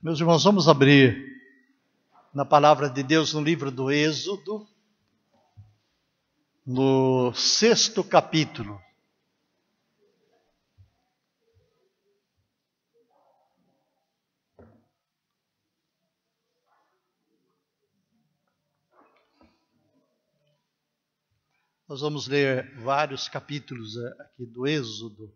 Meus irmãos, vamos abrir na palavra de Deus no livro do Êxodo, no 6º capítulo. Nós vamos ler vários capítulos aqui do Êxodo.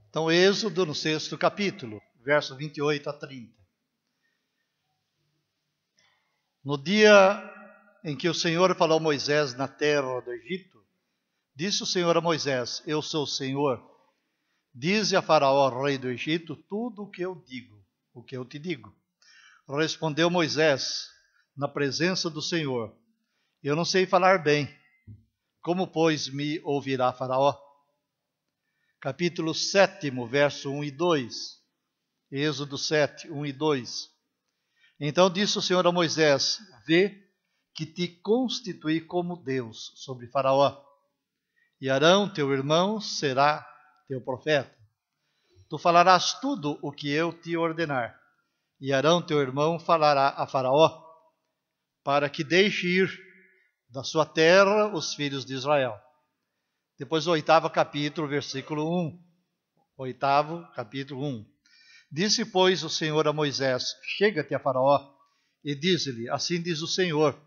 Então, Êxodo no 6º capítulo, verso 28 a 30. No dia em que o Senhor falou a Moisés na terra do Egito, disse o Senhor a Moisés: Eu sou o Senhor. Dize a Faraó, rei do Egito, tudo o que eu te digo. Respondeu Moisés, na presença do Senhor: Eu não sei falar bem. Como, pois, me ouvirá Faraó? Capítulo 7, verso 1 e 2. Êxodo 7, 1 e 2. Então disse o Senhor a Moisés: Vê que te constituí como Deus sobre Faraó, e Arão, teu irmão, será teu profeta. Tu falarás tudo o que eu te ordenar, e Arão, teu irmão, falará a Faraó, para que deixe ir da sua terra os filhos de Israel. Depois o 8º capítulo, versículo 1. 8º capítulo 1. Disse, pois, o Senhor a Moisés: Chega-te a Faraó e dize-lhe: Assim diz o Senhor: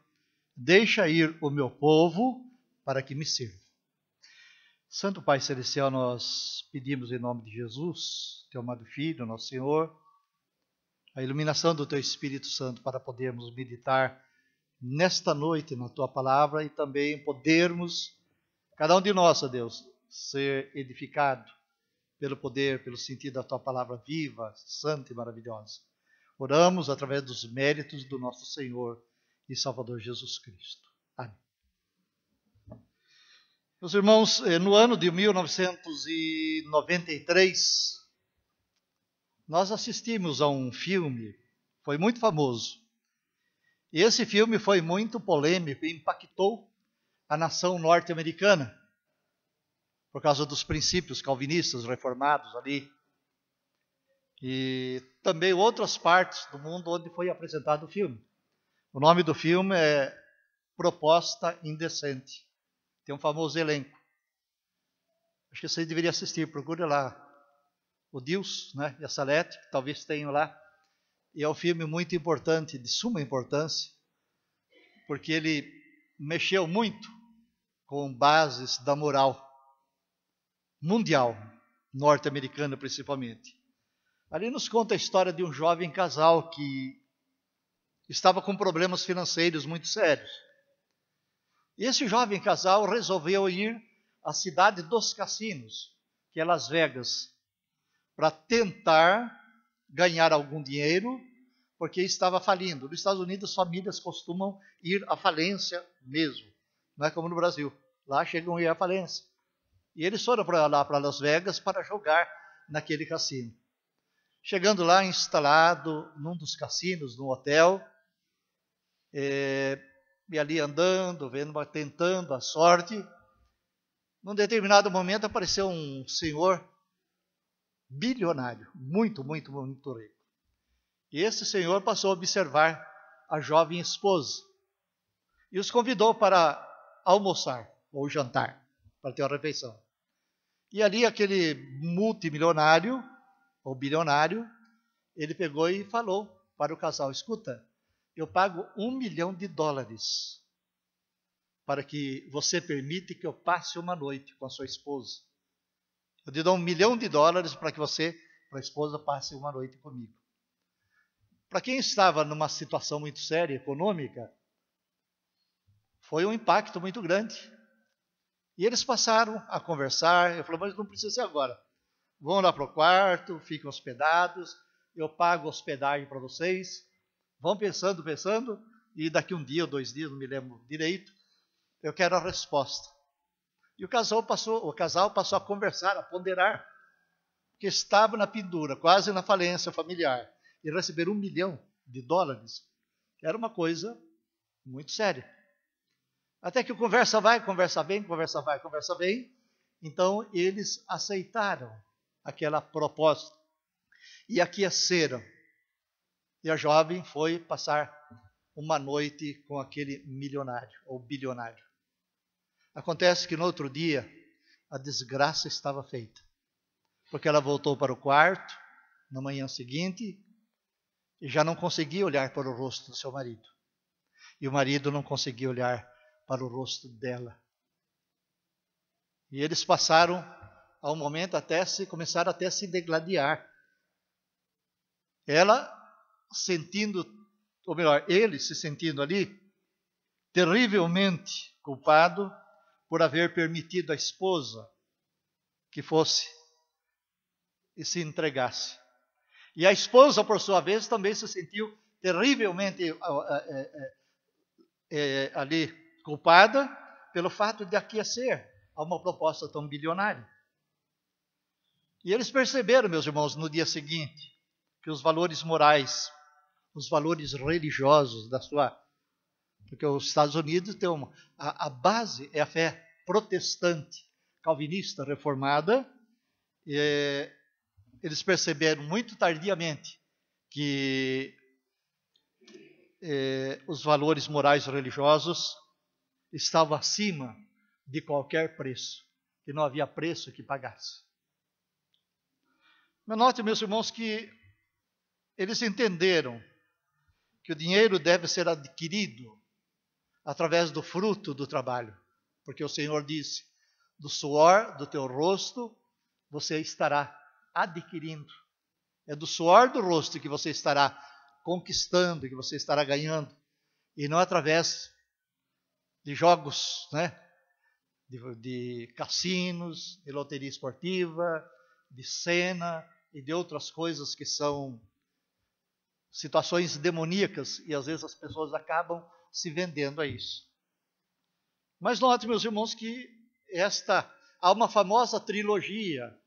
Deixa ir o meu povo para que me sirva. Santo Pai Celestial, nós pedimos em nome de Jesus, teu amado Filho, nosso Senhor, a iluminação do teu Espírito Santo para podermos meditar nesta noite na tua palavra e também podermos, cada um de nós, ó Deus, ser edificado pelo poder, pelo sentido da tua palavra viva, santa e maravilhosa. Oramos através dos méritos do nosso Senhor e Salvador Jesus Cristo. Amém. Meus irmãos, no ano de 1993, nós assistimos a um filme, foi muito famoso. E esse filme foi muito polêmico e impactou a nação norte-americana, por causa dos princípios calvinistas reformados ali. E também outras partes do mundo onde foi apresentado o filme. O nome do filme é Proposta Indecente. Tem um famoso elenco. Acho que você deveria assistir, procure lá. O Dils, né, e a Salete, que talvez tenham lá. E é um filme muito importante, de suma importância, porque ele mexeu muito com bases da moral mundial, norte-americana principalmente. Ali nos conta a história de um jovem casal que estava com problemas financeiros muito sérios. E esse jovem casal resolveu ir à cidade dos cassinos, que é Las Vegas, para tentar ganhar algum dinheiro, porque estava falindo. Nos Estados Unidos, as famílias costumam ir à falência mesmo. Não é como no Brasil. Lá chegam a ir à falência. E eles foram lá para Las Vegas para jogar naquele cassino. Chegando lá, instalado num dos cassinos, num hotel, e ali andando, tentando a sorte. Num determinado momento apareceu um senhor bilionário, muito, muito, muito rico. E esse senhor passou a observar a jovem esposa e os convidou para almoçar ou jantar, para ter uma refeição. E ali aquele multimilionário, ou bilionário, ele pegou e falou para o casal: Escuta, eu pago $1 milhão para que você permita que eu passe uma noite com a sua esposa. Eu te dou $1 milhão para que você, para a esposa, passe uma noite comigo. Para quem estava numa situação muito séria, econômica, foi um impacto muito grande. E eles passaram a conversar. Eu falei: Mas não precisa ser agora. Vão lá para o quarto, ficam hospedados, eu pago hospedagem para vocês. Vão pensando, e daqui um dia ou 2 dias, não me lembro direito, eu quero a resposta. E o casal passou a conversar, a ponderar, porque estava na pendura, quase na falência familiar, e receber $1 milhão era uma coisa muito séria. Até que conversa vai, conversa vem, então eles aceitaram aquela proposta e aqueceram. E a jovem foi passar uma noite com aquele milionário ou bilionário. Acontece que no outro dia a desgraça estava feita, porque ela voltou para o quarto na manhã seguinte e já não conseguia olhar para o rosto do seu marido. E o marido não conseguia olhar para o rosto dela. E eles passaram a um momento começaram até a se degladiar. Ela sentindo, ou melhor, ele se sentindo ali, terrivelmente culpado por haver permitido a esposa que fosse e se entregasse. E a esposa, por sua vez, também se sentiu terrivelmente ali culpada pelo fato de aquecer a uma proposta tão bilionária. E eles perceberam, meus irmãos, no dia seguinte, que os valores morais, os valores religiosos da sua... Porque os Estados Unidos têm a base é a fé protestante, calvinista, reformada. E eles perceberam muito tardiamente que os valores morais religiosos estavam acima de qualquer preço, que não havia preço que pagasse. Mas note, meus irmãos, que eles entenderam que o dinheiro deve ser adquirido através do fruto do trabalho, porque o Senhor disse, do suor do teu rosto você estará adquirindo. É do suor do rosto que você estará conquistando, que você estará ganhando, e não através de jogos, né? De cassinos, de loteria esportiva, de cena e de outras coisas que são situações demoníacas, e às vezes as pessoas acabam se vendendo a isso. Mas note, meus irmãos, que há uma famosa trilogia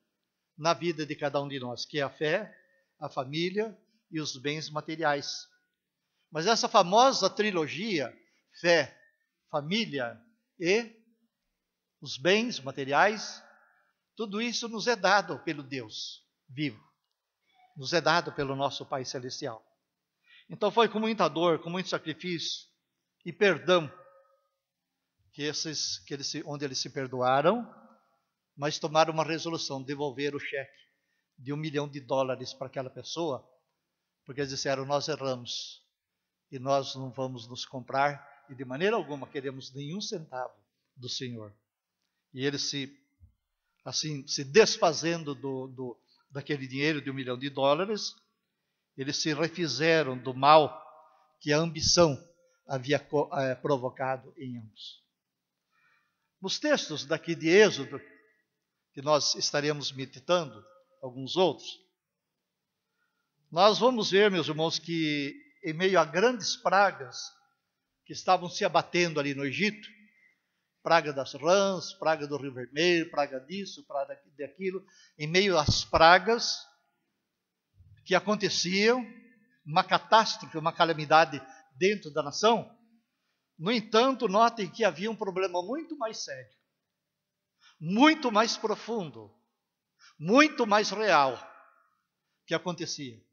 na vida de cada um de nós, que é a fé, a família e os bens materiais. Mas essa famosa trilogia, fé, família e os bens materiais, tudo isso nos é dado pelo Deus vivo, nos é dado pelo nosso Pai Celestial. Então foi com muita dor, com muito sacrifício e perdão, onde eles se perdoaram, mas tomaram uma resolução, devolver o cheque de $1 milhão para aquela pessoa, porque eles disseram, nós erramos, e nós não vamos nos comprar, e de maneira alguma queremos nenhum centavo do Senhor. E eles se desfazendo daquele dinheiro de $1 milhão, eles se refizeram do mal que a ambição havia provocado em ambos. Nos textos daqui de Êxodo, que nós estaremos meditando, alguns outros, nós vamos ver, meus irmãos, que em meio a grandes pragas que estavam se abatendo ali no Egito, praga das rãs, praga do Rio Vermelho, praga disso, praga daquilo, em meio às pragas que aconteciam, uma catástrofe, uma calamidade dentro da nação. No entanto, notem que havia um problema muito mais sério, muito mais profundo, muito mais real que acontecia.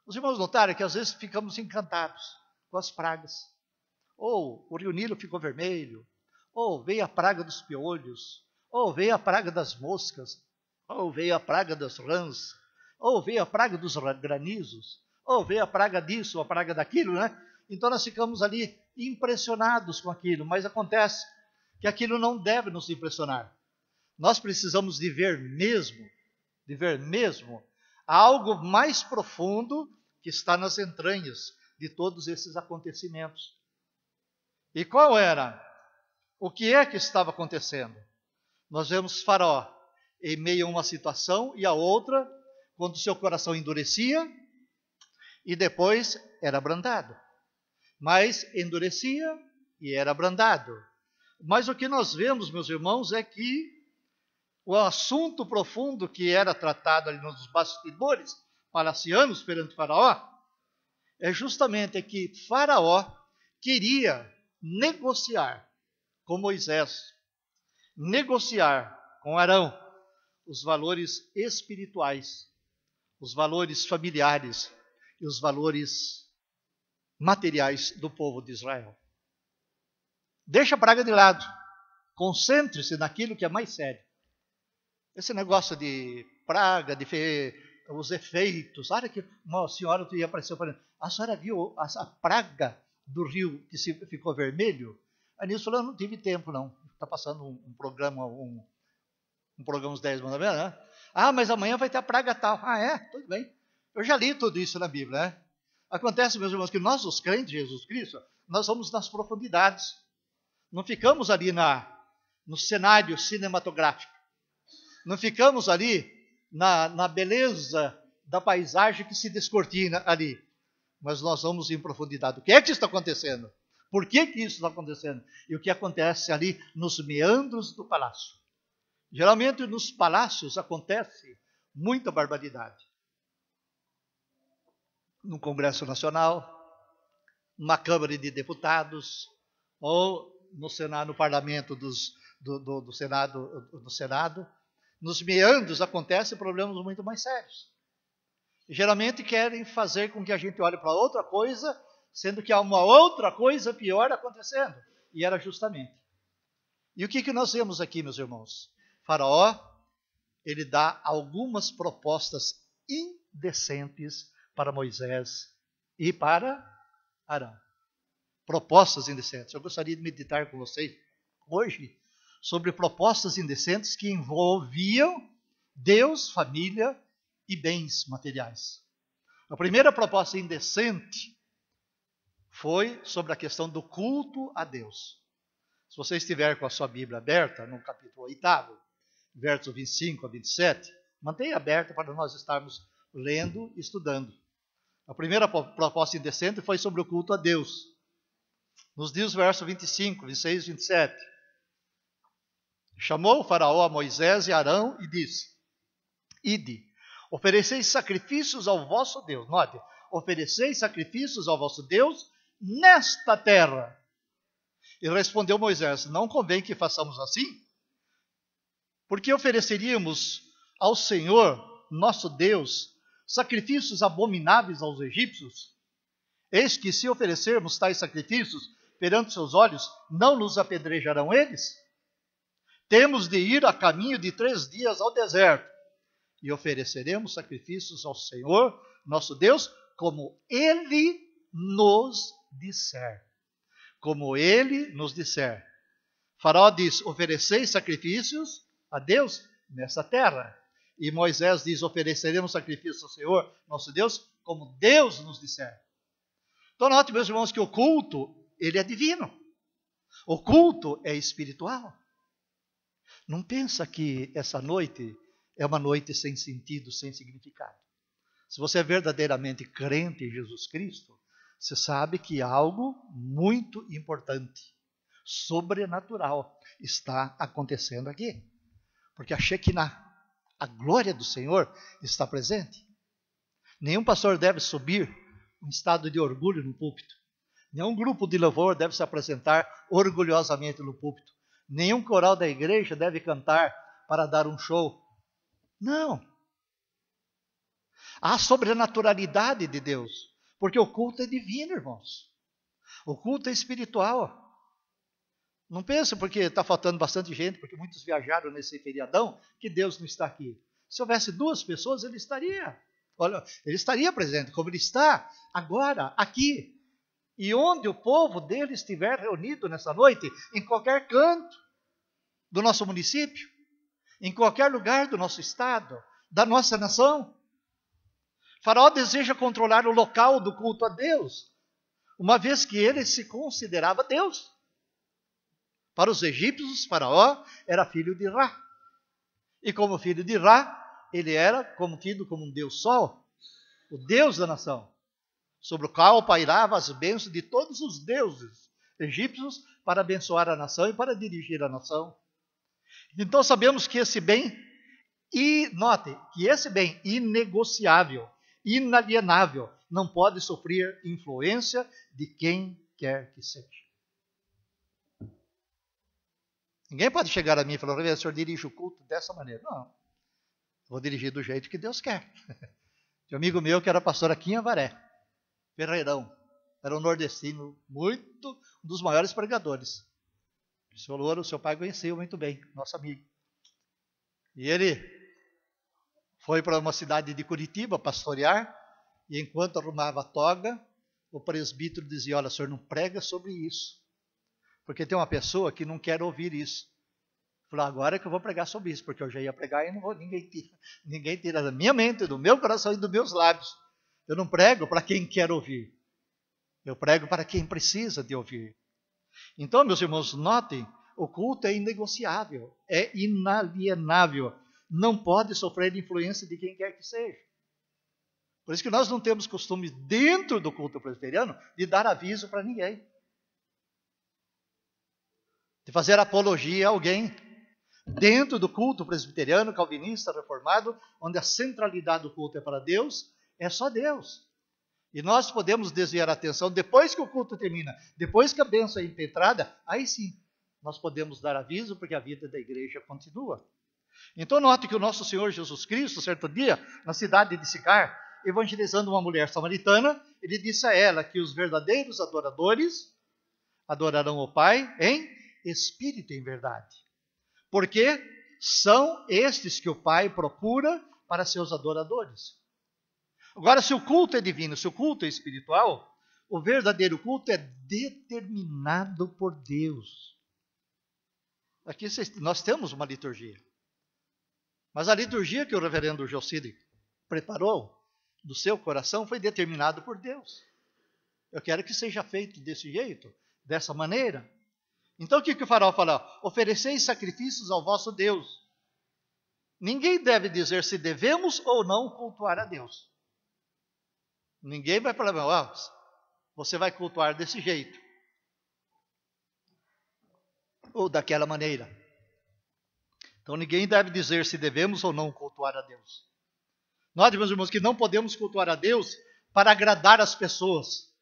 Os irmãos notaram que às vezes ficamos encantados com as pragas. Ou o Rio Nilo ficou vermelho, ou veio a praga dos piolhos, ou veio a praga das moscas, ou veio a praga das rãs, ou veio a praga dos granizos, ou veio a praga disso, a praga daquilo, né? Então nós ficamos ali impressionados com aquilo, mas acontece que aquilo não deve nos impressionar. Nós precisamos de ver mesmo algo mais profundo que está nas entranhas de todos esses acontecimentos. E qual era? O que é que estava acontecendo? Nós vemos Faraó em meio a uma situação e a outra, quando seu coração endurecia e depois era abrandado. Mas endurecia e era abrandado. Mas o que nós vemos, meus irmãos, é que o assunto profundo que era tratado ali nos bastidores palacianos perante Faraó é justamente que Faraó queria negociar com Moisés, negociar com Arão, os valores espirituais, os valores familiares e os valores materiais do povo de Israel. Deixa a praga de lado. Concentre-se naquilo que é mais sério. Esse negócio de praga, de os efeitos. Olha que uma senhora que apareceu falando, a senhora viu a praga do rio que ficou vermelho? A Nilce falou, eu não tive tempo não. Está passando um programa, um programa uns 10 mandamentos, né? Ah, mas amanhã vai ter a praga tal. Ah, é? Tudo bem. Eu já li tudo isso na Bíblia, né? Acontece, meus irmãos, que nós, os crentes de Jesus Cristo, nós vamos nas profundidades. Não ficamos ali no cenário cinematográfico. Não ficamos ali na beleza da paisagem que se descortina ali. Mas nós vamos em profundidade. O que é que está acontecendo? Por que isso está acontecendo? E o que acontece ali nos meandros do palácio. Geralmente nos palácios acontece muita barbaridade. No Congresso Nacional, numa Câmara de Deputados, ou no Senado, no Parlamento do Senado, nos meandros acontecem problemas muito mais sérios. Geralmente querem fazer com que a gente olhe para outra coisa, sendo que há uma outra coisa pior acontecendo. E era justamente. E o que nós vemos aqui, meus irmãos? Faraó, ele dá algumas propostas indecentes para Moisés e para Arão. Propostas indecentes. Eu gostaria de meditar com vocês hoje sobre propostas indecentes que envolviam Deus, família e bens materiais. A primeira proposta indecente foi sobre a questão do culto a Deus. Se você estiver com a sua Bíblia aberta, no capítulo 8, versos 25 a 27, mantenha aberta para nós estarmos lendo e estudando. A primeira proposta indecente foi sobre o culto a Deus. Nos diz o verso 25, 26 e 27. Chamou o faraó a Moisés e Arão e disse, ide, ofereceis sacrifícios ao vosso Deus. Note, ofereceis sacrifícios ao vosso Deus nesta terra. E respondeu Moisés, não convém que façamos assim? Porque ofereceríamos ao Senhor, nosso Deus, sacrifícios abomináveis aos egípcios? Eis que se oferecermos tais sacrifícios perante seus olhos, não nos apedrejarão eles? Temos de ir a caminho de 3 dias ao deserto, e ofereceremos sacrifícios ao Senhor, nosso Deus, como Ele nos disser. Como Ele nos disser. Faraó diz, ofereceis sacrifícios a Deus nessa terra. E Moisés diz, ofereceremos sacrifícios ao Senhor, nosso Deus, como Deus nos disser. Então note, meus irmãos, que o culto, ele é divino. O culto é espiritual. Não pensa que essa noite é uma noite sem sentido, sem significado. Se você é verdadeiramente crente em Jesus Cristo, você sabe que algo muito importante, sobrenatural, está acontecendo aqui. Porque a Shekinah, a glória do Senhor, está presente. Nenhum pastor deve subir em estado de orgulho no púlpito. Nenhum grupo de louvor deve se apresentar orgulhosamente no púlpito. Nenhum coral da igreja deve cantar para dar um show. Não. Há sobrenaturalidade de Deus, porque o culto é divino, irmãos. O culto é espiritual. Não pense porque está faltando bastante gente, porque muitos viajaram nesse feriadão, que Deus não está aqui. Se houvesse 2 pessoas, ele estaria. Olha, ele estaria presente, como ele está agora, aqui. E onde o povo dele estiver reunido nessa noite, em qualquer canto do nosso município, em qualquer lugar do nosso estado, da nossa nação. Faraó deseja controlar o local do culto a Deus, uma vez que ele se considerava Deus. Para os egípcios, Faraó era filho de Ra. E como filho de Ra, ele era tido como um Deus Sol, o Deus da nação, sobre o qual pairava as bênçãos de todos os deuses egípcios para abençoar a nação e para dirigir a nação. Então sabemos que esse bem, e note, que esse bem inegociável, inalienável, não pode sofrer influência de quem quer que seja. Ninguém pode chegar a mim e falar, o senhor dirige o culto dessa maneira. Não. Vou dirigir do jeito que Deus quer. Tinha um amigo meu que era pastor aqui em Avaré, Ferreirão. Era um nordestino, um dos maiores pregadores. O senhor Louro, o seu pai conhecia muito bem, nosso amigo. E ele foi para uma cidade de Curitiba pastorear, e enquanto arrumava a toga, o presbítero dizia: olha, o senhor não prega sobre isso, porque tem uma pessoa que não quer ouvir isso. Falou: agora é que eu vou pregar sobre isso, porque eu já ia pregar e não vou, ninguém tira da minha mente, do meu coração e dos meus lábios. Eu não prego para quem quer ouvir, eu prego para quem precisa de ouvir. Então, meus irmãos, notem, o culto é inegociável, é inalienável, não pode sofrer influência de quem quer que seja. Por isso que nós não temos costume, dentro do culto presbiteriano, de dar aviso para ninguém, de fazer apologia a alguém. Dentro do culto presbiteriano, calvinista, reformado, onde a centralidade do culto é para Deus, é só Deus. E nós podemos desviar a atenção depois que o culto termina, depois que a bênção é impetrada, aí sim, nós podemos dar aviso, porque a vida da igreja continua. Então note que o nosso Senhor Jesus Cristo, certo dia, na cidade de Sicar, evangelizando uma mulher samaritana, ele disse a ela que os verdadeiros adoradores adorarão o Pai em espírito e em verdade. Porque são estes que o Pai procura para seus adoradores. Agora, se o culto é divino, se o culto é espiritual, o verdadeiro culto é determinado por Deus. Aqui nós temos uma liturgia. Mas a liturgia que o reverendo Jocide preparou do seu coração foi determinado por Deus. Eu quero que seja feito desse jeito, dessa maneira. Então o que o farol fala? Ofereceis sacrifícios ao vosso Deus. Ninguém deve dizer se devemos ou não cultuar a Deus. Ninguém vai falar: você vai cultuar desse jeito, ou daquela maneira. Então ninguém deve dizer se devemos ou não cultuar a Deus. Nós, meus irmãos, que não podemos cultuar a Deus para agradar as pessoas.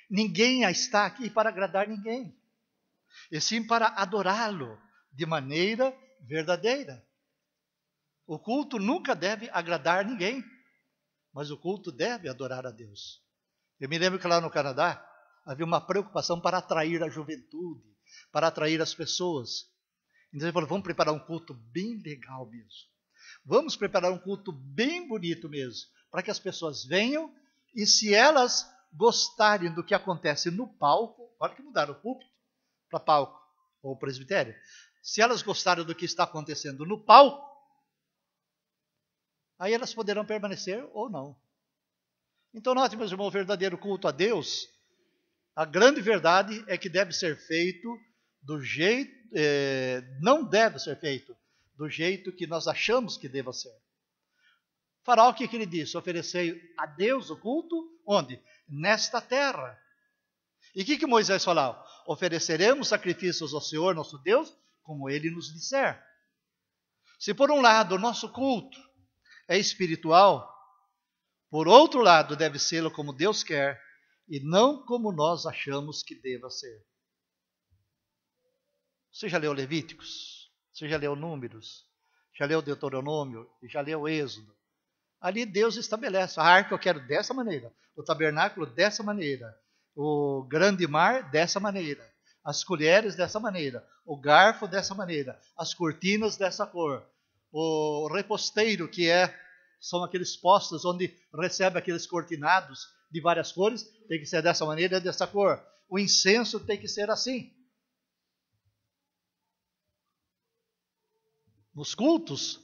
Ninguém está aqui para agradar ninguém, e sim para adorá-lo de maneira verdadeira. O culto nunca deve agradar ninguém, mas o culto deve adorar a Deus. Eu me lembro que lá no Canadá havia uma preocupação para atrair a juventude, para atrair as pessoas. Então ele falou: vamos preparar um culto bem legal mesmo. Vamos preparar um culto bem bonito mesmo, para que as pessoas venham e, se elas gostarem do que acontece no palco, olha que mudaram o púlpito para palco, ou presbitério. Se elas gostarem do que está acontecendo no palco, aí elas poderão permanecer ou não. Então, note, meus irmãos, o verdadeiro culto a Deus, a grande verdade é que deve ser feito do jeito, não deve ser feito do jeito que nós achamos que deva ser. Faraó, o que ele disse? Oferecei a Deus o culto, onde? Nesta terra. E o que Moisés falou? Ofereceremos sacrifícios ao Senhor, nosso Deus, como Ele nos disser. Se por um lado o nosso culto é espiritual, por outro lado deve ser como Deus quer, e não como nós achamos que deva ser. Você já leu Levíticos? Você já leu Números? Já leu Deuteronômio? Já leu Êxodo? Ali Deus estabelece: a arca eu quero dessa maneira, o tabernáculo dessa maneira, o grande mar dessa maneira, as colheres dessa maneira, o garfo dessa maneira, as cortinas dessa cor, o reposteiro, que são aqueles postos onde recebe aqueles cortinados de várias cores, tem que ser dessa maneira, dessa cor. O incenso tem que ser assim. Nos cultos,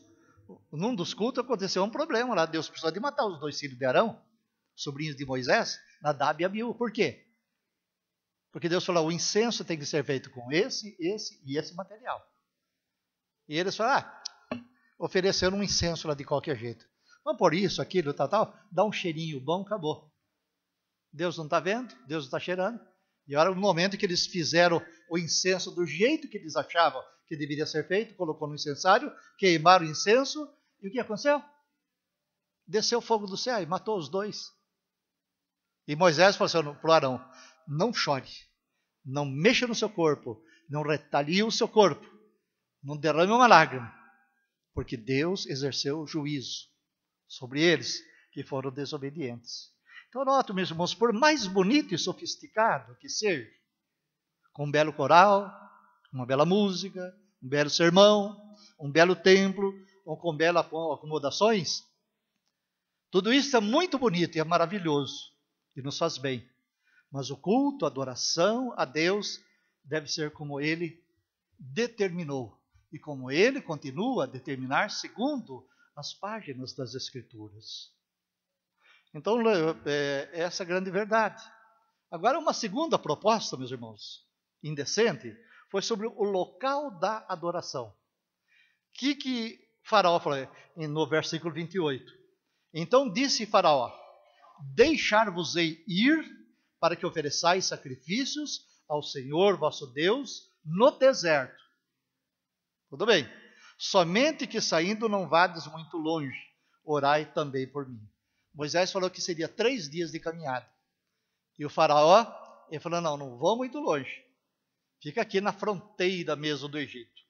num dos cultos aconteceu um problema lá. Deus precisou de matar os 2 filhos de Arão, sobrinhos de Moisés, Nadab e Abiú. Por quê? Porque Deus falou: o incenso tem que ser feito com esse e esse material. E eles falaram: ofereceram um incenso lá de qualquer jeito. Vamos por isso, aquilo, tal, dá um cheirinho bom, acabou. Deus não está vendo, Deus não está cheirando. E era o momento que eles fizeram o incenso do jeito que eles achavam que deveria ser feito, colocou no incensário, queimaram o incenso, e o que aconteceu? Desceu fogo do céu e matou os 2. E Moisés falou assim para Arão: não chore, não mexa no seu corpo, não retalhe o seu corpo, não derrame uma lágrima, porque Deus exerceu juízo sobre eles que foram desobedientes. Então, note, meus irmãos, por mais bonito e sofisticado que seja, com um belo coral, uma bela música, um belo sermão, um belo templo, ou com belas acomodações, tudo isso é muito bonito e é maravilhoso e nos faz bem. Mas o culto, a adoração a Deus deve ser como Ele determinou e como Ele continua a determinar segundo as páginas das Escrituras. Então, essa é a grande verdade. Agora, uma segunda proposta, meus irmãos, indecente, foi sobre o local da adoração. O que Faraó falou no versículo 28? Então disse Faraó: deixar-vos-ei ir para que ofereçais sacrifícios ao Senhor vosso Deus no deserto. Tudo bem. Somente que saindo não vades muito longe, orai também por mim. Moisés falou que seria 3 dias de caminhada. E o Faraó, ele falou, não vou muito longe. Fica aqui na fronteira mesmo do Egito.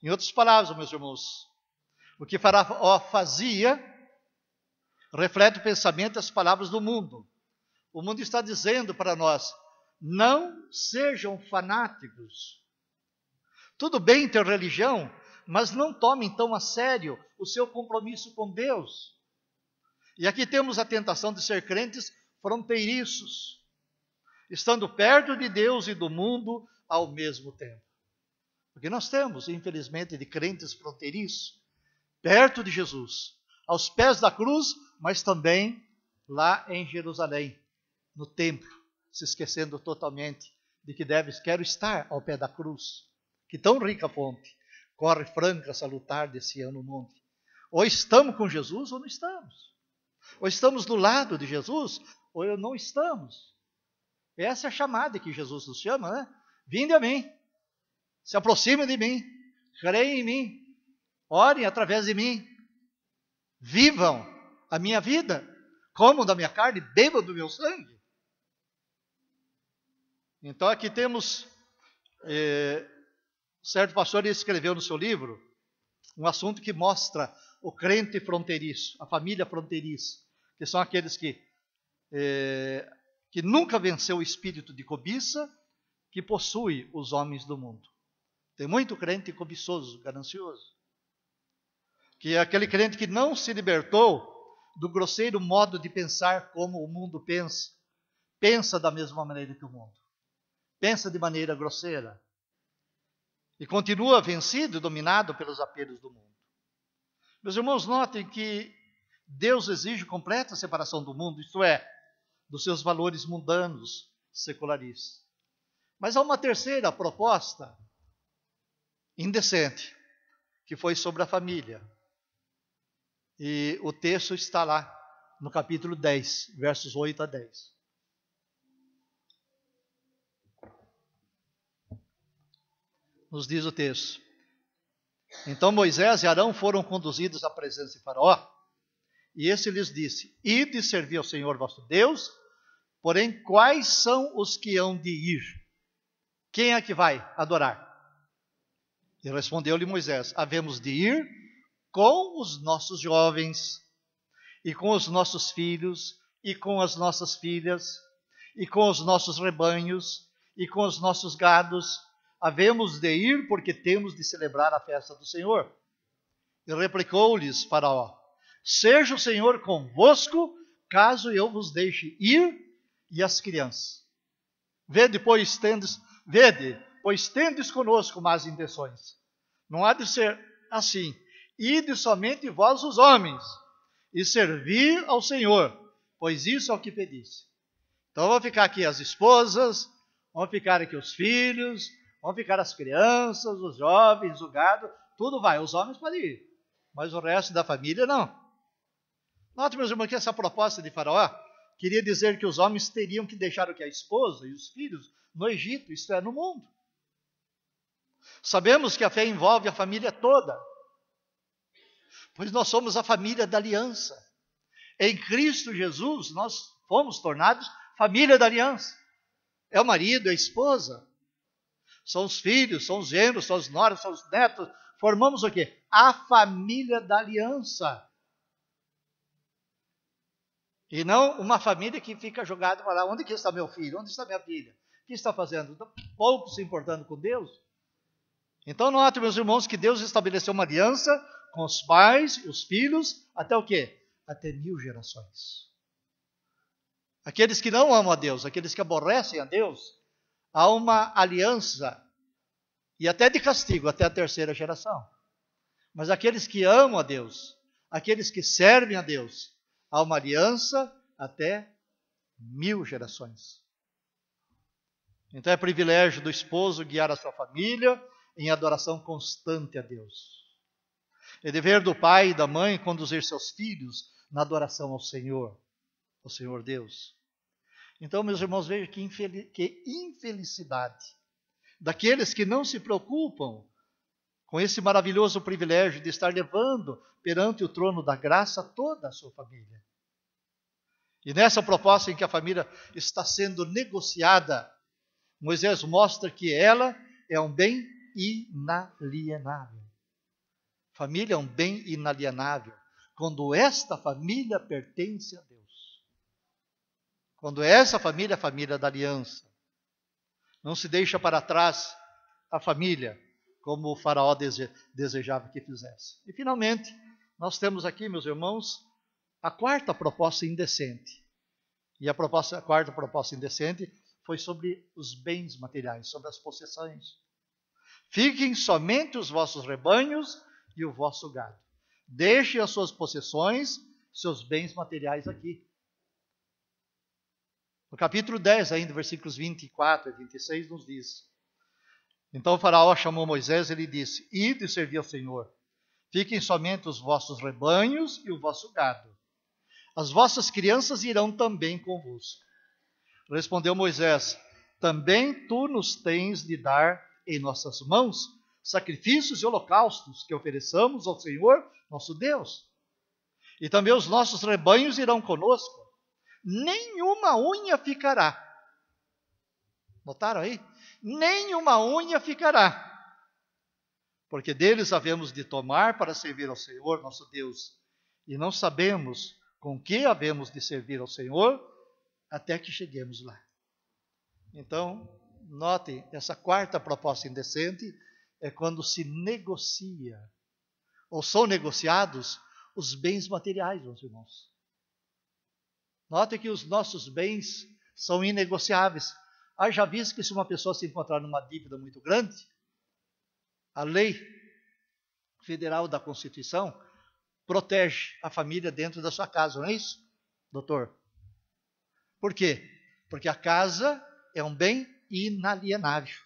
Em outras palavras, meus irmãos, o que Faraó fazia reflete o pensamento e as palavras do mundo. O mundo está dizendo para nós, não sejam fanáticos. Tudo bem ter religião, mas não tomem tão a sério o seu compromisso com Deus. E aqui temos a tentação de ser crentes fronteiriços, estando perto de Deus e do mundo ao mesmo tempo. Porque nós temos, infelizmente, de crentes fronteiriços, perto de Jesus, aos pés da cruz, mas também lá em Jerusalém, no templo, se esquecendo totalmente de que quero estar ao pé da cruz, que tão rica fonte corre franca, salutar desse ano no monte. Ou estamos com Jesus ou não estamos. Ou estamos do lado de Jesus ou não estamos. Essa é a chamada que Jesus nos chama, né? Vinde a mim, se aproximem de mim, creem em mim, orem através de mim, vivam a minha vida, comam da minha carne, bebam do meu sangue. Então aqui temos, certo pastor escreveu no seu livro, um assunto que mostra o crente fronteiriço, a família fronteiriça, que são aqueles que nunca venceu o espírito de cobiça, que possui os homens do mundo. Tem muito crente cobiçoso, ganancioso. Que é aquele crente que não se libertou do grosseiro modo de pensar como o mundo pensa. Pensa da mesma maneira que o mundo. Pensa de maneira grosseira. E continua vencido e dominado pelos apelos do mundo. Meus irmãos, notem que Deus exige completa separação do mundo, isto é, dos seus valores mundanos, secularistas. Mas há uma terceira proposta indecente, que foi sobre a família. E o texto está lá, no capítulo 10, versos 8 a 10. Nos diz o texto: então Moisés e Arão foram conduzidos à presença de Faraó, e esse lhes disse: ide servir ao Senhor vosso Deus, porém quais são os que hão de ir? Quem é que vai adorar? E respondeu-lhe Moisés: havemos de ir com os nossos jovens, e com os nossos filhos, e com as nossas filhas, e com os nossos rebanhos, e com os nossos gados. Havemos de ir porque temos de celebrar a festa do Senhor. E replicou-lhes Faraó: seja o Senhor convosco, caso eu vos deixe ir, e as crianças. Vede, pois tendes conosco más intenções. Não há de ser assim. Ide somente vós os homens, e servir ao Senhor, pois isso é o que pedisse. Então vão ficar aqui as esposas, vão ficar aqui os filhos, vão ficar as crianças, os jovens, o gado, tudo vai. Os homens podem ir, mas o resto da família não. Note, meus irmãos, que essa proposta de Faraó queria dizer que os homens teriam que deixar o que? A esposa e os filhos no Egito, isto é, no mundo. Sabemos que a fé envolve a família toda, pois nós somos a família da aliança. Em Cristo Jesus, nós fomos tornados família da aliança. É o marido, é a esposa, são os filhos, são os genros, são os noras, são os netos, formamos o quê? A família da aliança. E não uma família que fica jogada para lá. Onde que está meu filho? Onde está minha filha? O que está fazendo? Pouco se importando com Deus. Então, note, meus irmãos, que Deus estabeleceu uma aliança com os pais e os filhos, até o quê? Até 1000 gerações. Aqueles que não amam a Deus, aqueles que aborrecem a Deus, há uma aliança, e até de castigo, até a 3ª geração. Mas aqueles que amam a Deus, aqueles que servem a Deus, há uma aliança até 1000 gerações. Então é privilégio do esposo guiar a sua família em adoração constante a Deus. É dever do pai e da mãe conduzir seus filhos na adoração ao Senhor Deus. Então, meus irmãos, vejam que infelicidade daqueles que não se preocupam com esse maravilhoso privilégio de estar levando perante o trono da graça toda a sua família. E nessa proposta em que a família está sendo negociada, Moisés mostra que ela é um bem inalienável. Família é um bem inalienável quando esta família pertence a Deus. Quando essa família é a família da aliança. Não se deixa para trás a família, como o faraó desejava que fizesse. E finalmente, nós temos aqui, meus irmãos, a 4ª proposta indecente. E a 4ª proposta indecente foi sobre os bens materiais, sobre as possessões. Fiquem somente os vossos rebanhos e o vosso gado. Deixem as suas possessões, seus bens materiais aqui. No capítulo 10, ainda, versículos 24 e 26, nos diz: Então o faraó chamou Moisés e lhe disse: Ide e servi ao Senhor. Fiquem somente os vossos rebanhos e o vosso gado. As vossas crianças irão também convosco. Respondeu Moisés: Também tu nos tens de dar em nossas mãos sacrifícios e holocaustos que ofereçamos ao Senhor nosso Deus. E também os nossos rebanhos irão conosco. Nenhuma unha ficará. Notaram aí? Nenhuma unha ficará. Porque deles havemos de tomar para servir ao Senhor nosso Deus. E não sabemos com que havemos de servir ao Senhor até que cheguemos lá. Então, notem, essa 4ª proposta indecente é quando se negocia, ou são negociados, os bens materiais, meus irmãos. Notem que os nossos bens são inegociáveis. Já visto que se uma pessoa se encontrar numa dívida muito grande, a lei federal da Constituição protege a família dentro da sua casa, não é isso, doutor? Por quê? Porque a casa é um bem inalienável.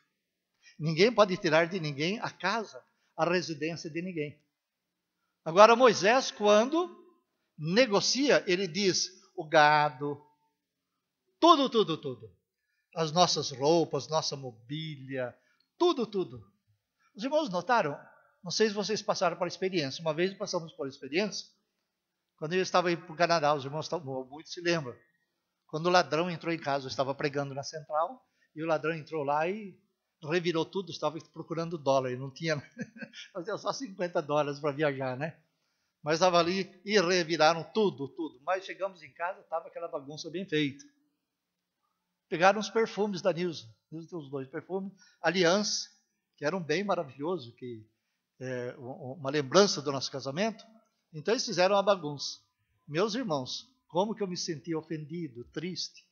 Ninguém pode tirar de ninguém a casa, a residência de ninguém. Agora, Moisés, quando negocia, ele diz: o gado, tudo. As nossas roupas, nossa mobília, tudo. Os irmãos notaram? Não sei se vocês passaram por experiência. Uma vez passamos por experiência, quando eu estava indo para o Canadá, os irmãos muitos se lembram. Quando o ladrão entrou em casa, eu estava pregando na central, e o ladrão entrou lá e revirou tudo, estava procurando dólar, e não tinha, só $50 para viajar, né? Mas estava ali e reviraram tudo. Mas chegamos em casa, estava aquela bagunça bem feita. Pegaram os perfumes da Nilza. Nilza tem os 2 perfumes. Aliança, que era um bem maravilhoso, que é uma lembrança do nosso casamento. Então eles fizeram uma bagunça. Meus irmãos, como que eu me senti ofendido, triste.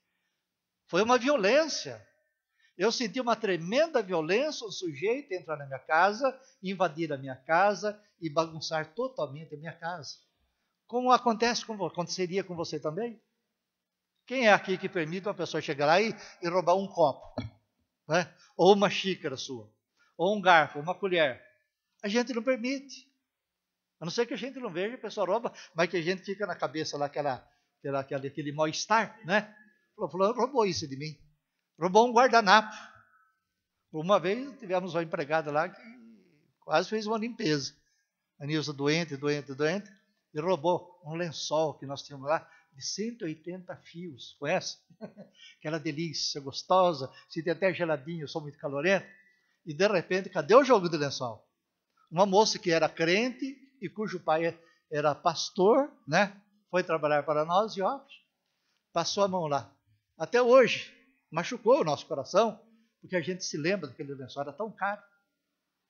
Foi uma violência. Eu senti uma tremenda violência, o sujeito entrar na minha casa, invadir a minha casa e bagunçar totalmente a minha casa. Como aconteceria com você também? Quem é aqui que permite uma pessoa chegar lá e roubar um copo? Né? Ou uma xícara sua? Ou um garfo, uma colher? A gente não permite. A não ser que a gente não veja, a pessoa rouba, mas que a gente fica na cabeça lá, aquele mal-estar, né? Falou, roubou isso de mim. Roubou um guardanapo. Uma vez tivemos uma empregada lá que quase fez uma limpeza. A Nilza doente, e roubou um lençol que nós tínhamos lá de 180 fios. Conhece? Aquela delícia gostosa, se tem até geladinho, eu sou muito calorento. E de repente, cadê o jogo de lençol? Uma moça que era crente e cujo pai era pastor, né? Foi trabalhar para nós e ó, passou a mão lá. Até hoje, machucou o nosso coração, porque a gente se lembra daquele lençol, era tão caro.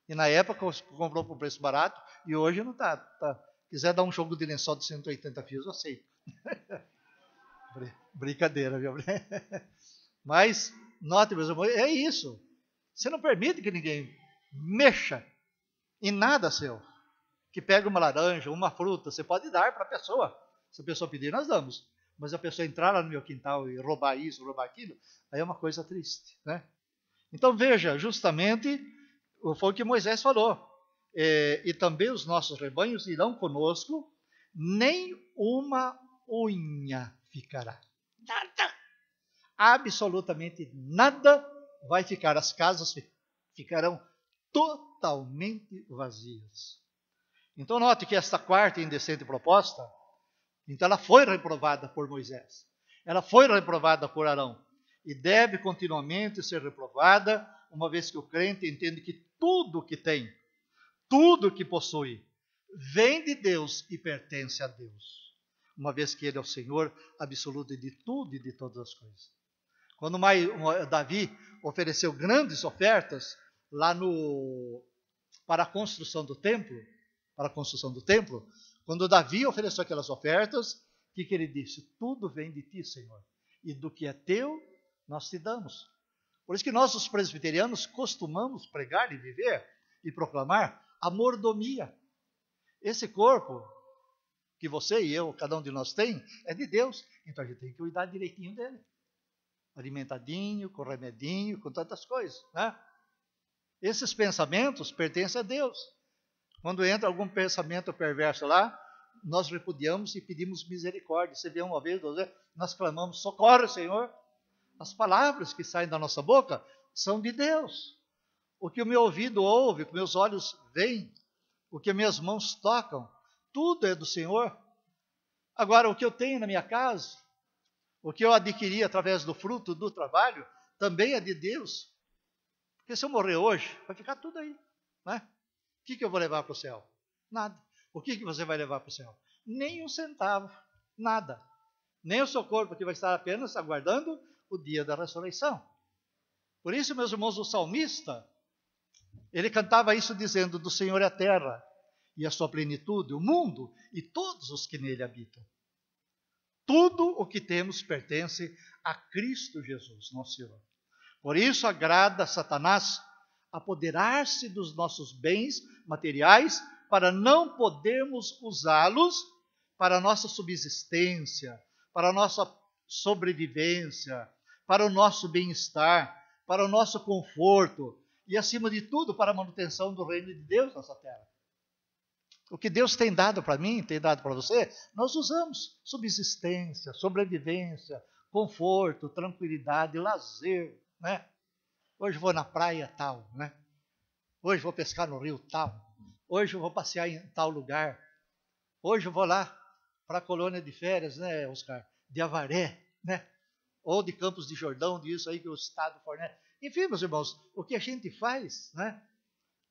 E na época comprou por preço barato e hoje não está. Quiser dar um jogo de lençol de 180 fios, eu aceito. Brincadeira, viu? Mas, note, meus irmãos, é isso. Você não permite que ninguém mexa em nada seu. Que pegue uma laranja, uma fruta, você pode dar para a pessoa. Se a pessoa pedir, nós damos. Mas a pessoa entrar lá no meu quintal e roubar isso, roubar aquilo, aí é uma coisa triste, né? Então veja, justamente, foi o que Moisés falou. E também os nossos rebanhos irão conosco, nem uma unha ficará. Nada. Absolutamente nada vai ficar. As casas ficarão totalmente vazias. Então note que esta quarta e indecente proposta, então ela foi reprovada por Moisés. Ela foi reprovada por Arão. E deve continuamente ser reprovada, uma vez que o crente entende que tudo que tem, tudo que possui, vem de Deus e pertence a Deus. Uma vez que Ele é o Senhor absoluto de tudo e de todas as coisas. Quando Davi ofereceu grandes ofertas lá para a construção do templo, quando Davi ofereceu aquelas ofertas, o que ele disse? Tudo vem de ti, Senhor, e do que é teu, nós te damos. Por isso que nós, os presbiterianos, costumamos pregar e viver e proclamar a mordomia. Esse corpo que você e eu, cada um de nós tem, é de Deus. Então a gente tem que cuidar direitinho dele. Alimentadinho, com remedinho, com tantas coisas, né? Esses pensamentos pertencem a Deus. Quando entra algum pensamento perverso lá, nós repudiamos e pedimos misericórdia. Você vê uma vez, 2 vezes, nós clamamos, socorre, Senhor. As palavras que saem da nossa boca são de Deus. O que o meu ouvido ouve, o que meus olhos veem, o que minhas mãos tocam, tudo é do Senhor. Agora, o que eu tenho na minha casa, o que eu adquiri através do fruto do trabalho, também é de Deus. Porque se eu morrer hoje, vai ficar tudo aí, né? O que eu vou levar para o céu? Nada. O que você vai levar para o céu? Nem um centavo, nada. Nem o seu corpo, que vai estar apenas aguardando o dia da ressurreição. Por isso, meus irmãos, o salmista, ele cantava isso dizendo, do Senhor é a terra e a sua plenitude, o mundo e todos os que nele habitam. Tudo o que temos pertence a Cristo Jesus, nosso Senhor. Por isso agrada a Satanás apoderar-se dos nossos bens materiais para não podermos usá-los para a nossa subsistência, para a nossa sobrevivência, para o nosso bem-estar, para o nosso conforto e, acima de tudo, para a manutenção do reino de Deus nessa terra. O que Deus tem dado para mim, tem dado para você, nós usamos subsistência, sobrevivência, conforto, tranquilidade, lazer, né? Hoje vou na praia tal, né? Hoje vou pescar no rio tal. Hoje eu vou passear em tal lugar. Hoje eu vou lá para a colônia de férias, né, Oscar? De Avaré, né? Ou de Campos de Jordão, disso aí que o Estado fornece. Enfim, meus irmãos, o que a gente faz, né?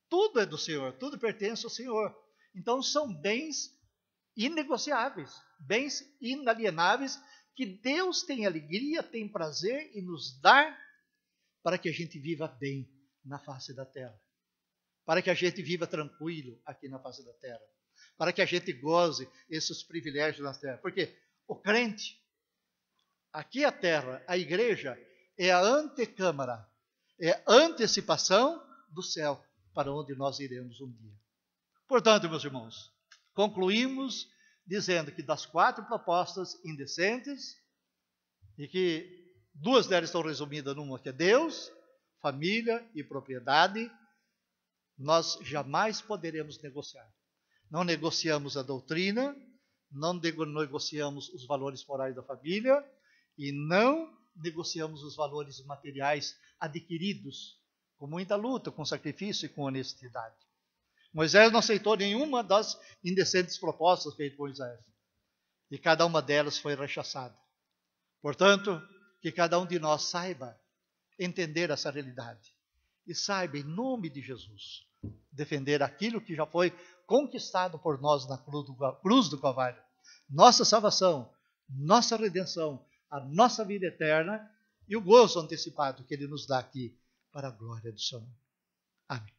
Tudo é do Senhor, tudo pertence ao Senhor. Então são bens inegociáveis, bens inalienáveis, que Deus tem alegria, tem prazer em nos dar para que a gente viva bem na face da terra. Para que a gente viva tranquilo aqui na face da terra. Para que a gente goze esses privilégios na terra. Porque o crente, aqui a terra, a igreja, é a antecâmara, é a antecipação do céu, para onde nós iremos um dia. Portanto, meus irmãos, concluímos dizendo que das 4 propostas indecentes, e que 2 delas estão resumidas numa que é Deus, família e propriedade, nós jamais poderemos negociar. Não negociamos a doutrina, não negociamos os valores morais da família e não negociamos os valores materiais adquiridos com muita luta, com sacrifício e com honestidade. Moisés não aceitou nenhuma das indecentes propostas feitas por Moisés. E cada uma delas foi rechaçada. Portanto, que cada um de nós saiba entender essa realidade. e saiba, em nome de Jesus, defender aquilo que já foi conquistado por nós na cruz do Calvário. Nossa salvação, nossa redenção, a nossa vida eterna e o gozo antecipado que Ele nos dá aqui para a glória do Senhor. Amém.